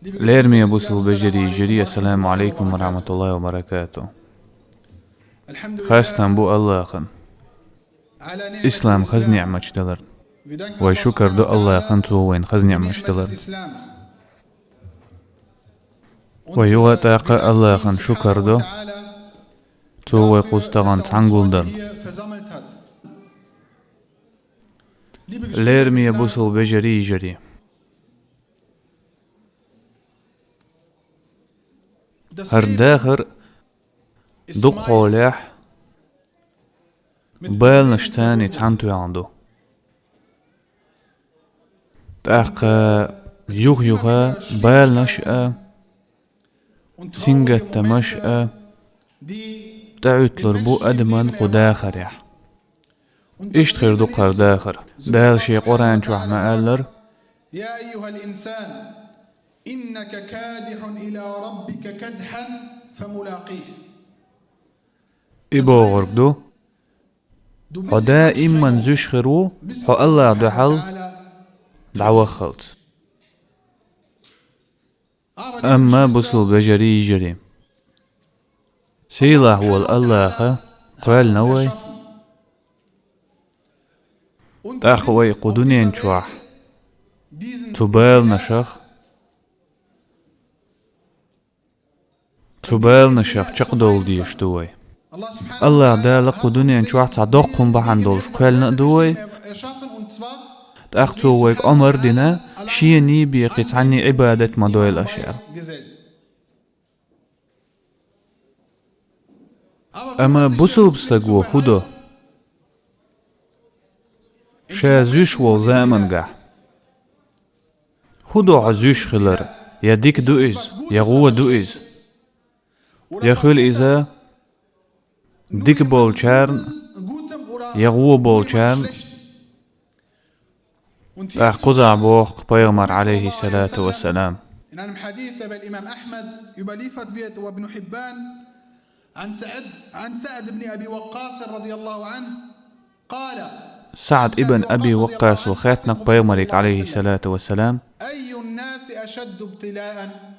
ليرمي بوسل بجري جري السلام عليكم ورحمة الله وبركاته. خاستان بو الله خن إسلام خز نعمة دلر وشكر دو الله خن تو وين خز نعمة دلر ويوغا تاقا الله خن شكر دو تو ويقوستغان تانقل دل ليرمي بوسل بجري جري هر داخر دق خولح بال نشتاني تعنتو يعندو تاقا يوغا بال نشأ سنجة تمشأ تعتلر بو أدمن قداخر يح اشتخر دقر داخر دال شي قرآن شوح ما قالر يا أيها الإنسان إنك كادح إلى ربك كدحا فملاقيه إبو غرقدو هدا إمن زشخرو هو الله دحل دعوة خلط أما بصل بجري جري سيلا هو الله قال نوي تاخوي قدونين شوح تبال نشخ چقدول ديشتوي الله دال قدونين شوح تعدقهم بحندولش قال نقدوي تاختويك أمر دينا شيني بيقيت عني عبادة مدوي الأشياء أما بصل بستقوى خدو شازوش والزامن خدو عزوش خلر يديك دوئز يغوى دوئز يخل إذا ديك بولشارن يغوى بولشارن قزع بوخ بيغمر عليه الصلاة والسلام إن حديث بالإمام أحمد يبليفت فيت وابن حبان عن سعد بن أبي وقاص رضي الله عنه قال سعد ابن أبي وقاص وخاتنق بيغمرك عليه الصلاة والسلام أي الناس أشد ابتلاء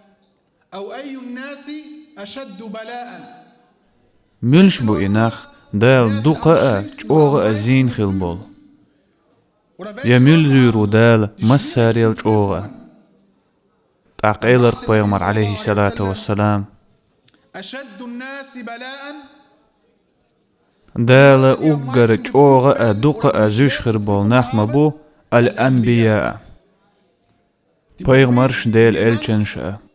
أو أي الناس أشد بلاء ملش بو إناخ دال دوقاء جوغ أزين خلبول يميل زيرو دال مساريل جوغ تعقيلر بيغمر عليه الصلاة والسلام أشد الناس بلاء دال أقر جوغ دوقاء زيش خربول نخمبو الأنبياء بيغمرش دال الچنشأ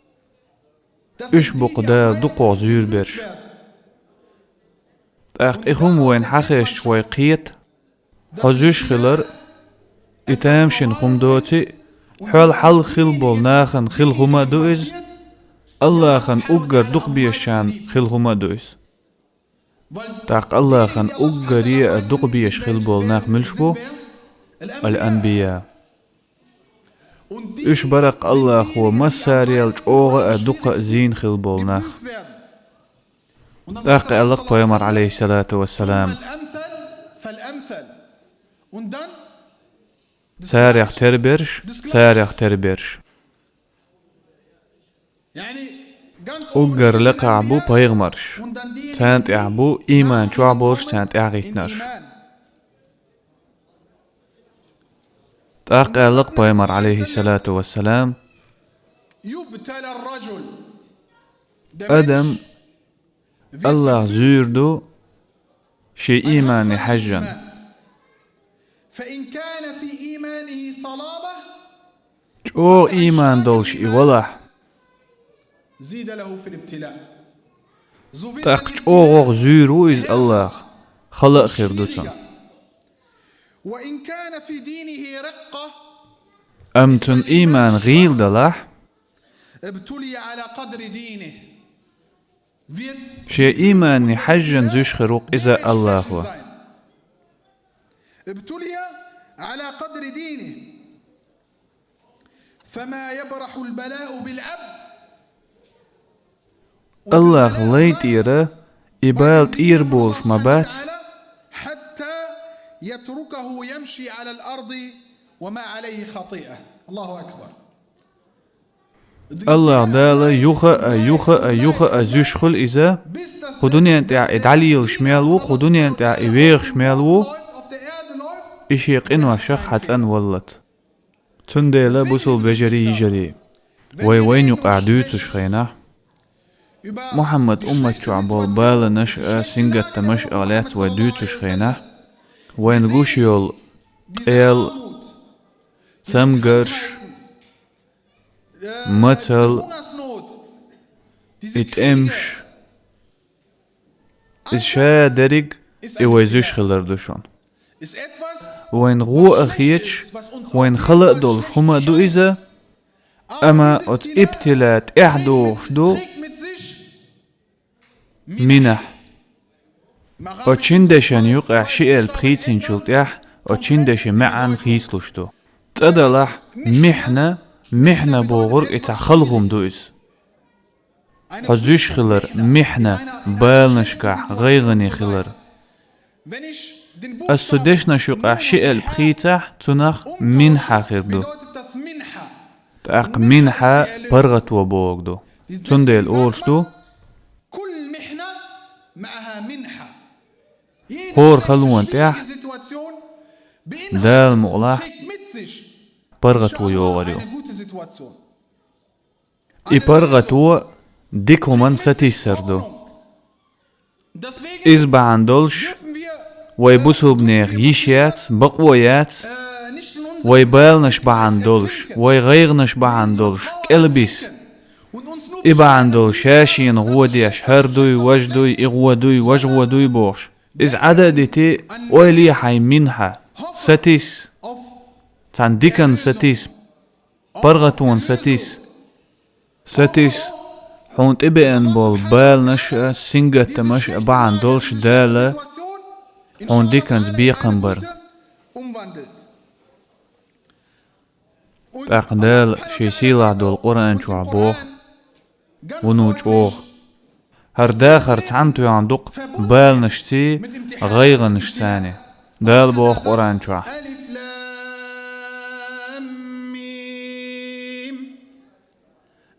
اشبق دال دوقو زير برش إخوم وين حخيش شوي قيت هزوش خلر إتامشن خمدوتي حل خلبول ناخن خلهما دوئز الله خن أقر دق بيشان خلهما دوئز تاق الله خن أقر دق بيش خلبول ناخ ملشبو الأنبياء إش برق الله خو مساريال جوغ دق زين خلبول ناخ تاق الله بيامر عليه الصلاة والسلام فالأمثل ساريخ تربرش أقر لقعبو بيغمرش تانت إعبو إيمان شعبورش تانت إعغيتناش تاق ألق بيمر عليه الصلاة والسلام يبتلى الرجل أدم الله زيردو شي إيمان حجا فإن كان في إيمانه صلابة جو إيمان دولش إيوالح زيد له في الابتلاء تاق جو زيرو إز الله خلق خير دوتن وإن كان في دينه رقة أمتن إيمان غيل دلح ابتلي على قدر دينه شي إيمان حجا زيش خروق إذا الله هو ابتلي على قدر دينه فما يبرح البلاء بالعبد الله ليتيره إبالت إيربولش مبات حتى يتركه يمشي على الأرض وما عليه خطيئة. الله أكبر. الله دالا يوخا زوشخل إذا خدوني أنت إدعلي الشمالو خدوني أنت إيويغ شمالو إشيق إنوا شخ حتى ولت تنديلا بوصل بجري يجري وين يقع دوتش خينا محمد أمة شعبال بالا نشأ سنجت مش آلات ودوتش خينا وين غوشيول إل سمجرش مثل إتأمش إز شايا دريق إوازوش خلر دوشون وين غو أخيتش وين خلق دول هما دو إذا أما أت إبتلات إحدو شدو منح أتشندشن يقع شئل بخيتين شلتيح أتشندشن معن خيسلوشتو تدلح محنة بوغر إتخلهم دوئس حزوش خلر محنة بالنشكع غيغني خلر السودشنا شقع شئل بخيتح تنخ منحة خردو تاق منحة برغت وبوغدو تندل أولشدو كل محنة معها منحة هور خلوان تاح دال مغلاح برغت ويوغريو إي برغت و ديكو من ستيسردو إز بعندولش ويبوسو بنيغ يشيات بقويات ويبالنش بعندولش ويغيغنش بعندولش كالبيس إبا عندو شاشين غوديش هردوي وجدوي إغودوي وجغودوي بوش إز عددتي ويلي حي منها ستيس تانديكن ستيس برغتون ستيس حونت إبئن بول بالنش سنجت مش إبا عندولش دالة حون ديكنز بيقنبر تاقدال شي سيلا دول قرآن شعبوخ ونوج اوغ هر داخر تعنتو يعندق بال نشتي غيغ نشتاني دال بوخ قرآن شعب ألف لام ميم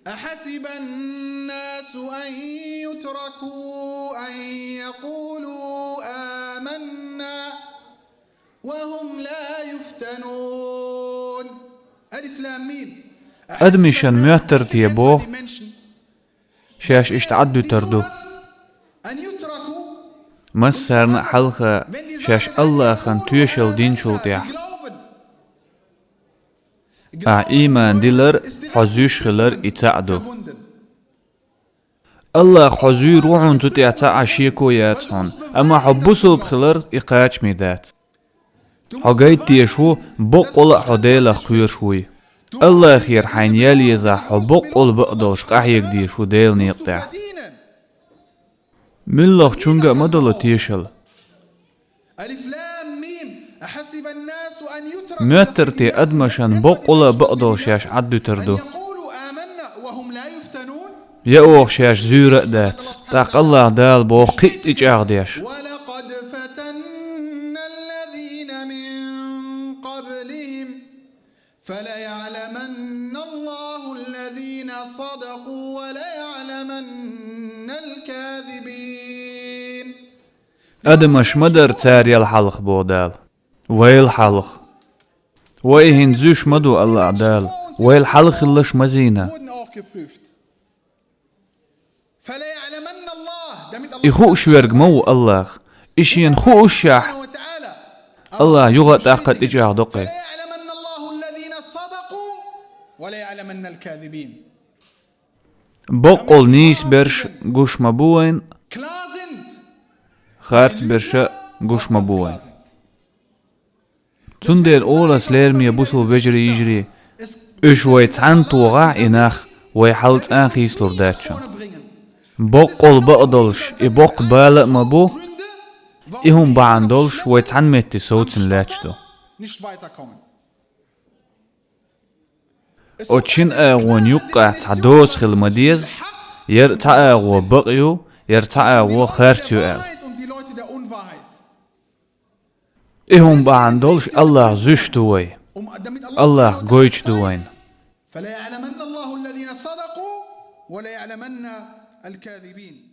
أحسب الناس أن يتركوا أن يقولوا آمنا وهم لا يفتنون ألف لام ميم أدمشن ميتر تيبوخ شاش اشتعدو تردو مسارنا حلقة شاش الله خان تيشل دين شلطيح إيمان ديلر حزوش خلر اتعدو الله حزوي روحون تتعتع شيكو ياتهون أما حبوسو بخلر إقاش ميدات حقايت تيشو بقل حديلة خير شوي الله خير حين يالي إذا حبقل بقدوش قاحيك دي شو ديل نيقتع ملخ چونغا مدل تيشل ألف لام ميم أحسب الناس أن يتركوا ميترتي أدمشن بقل بقدوش ياش عدو تردو يقولوا آمنا وهم لا يفتنون يأوخ شاش زورق دات تاق الله دال بوخ قيت إجاغ ديش ولقد فتنا الذين من قبلهم فليعلمن الله الذين صدقوا وليعلمن الكاذبين أدمش مدر تاري الحلق بودال ويل حلق ويهن زوش مدو الله دال ويل حلق اللش مزينة فليعلمن الله إخو شويرق مو الله إشين خو الشاح الله يغط أقد إجاغ دقي فليعلمن الله الذين صدقوا وليعلمن الكاذبين بقل نيس برش قوش مبوين خارت برشا قوش مبوين تندل أولاس ليرمي بوسو بجري يجري إش ويتعن توغع إناخ ويحلت آخيس لرداتشن بقل بقدلش إبق بالق مبو إهم بعندلش ويتعن متي صوتن لاتشدو أتشين أغوان يقع تعدوس خل مديز يرتع أغو بقيو يرتع أغو خارتيو أغ إهم بعندلش الله زوش دوي الله قويش دوين فلا يعلمن الله الذين صدقوا ولا يعلمن الكاذبين.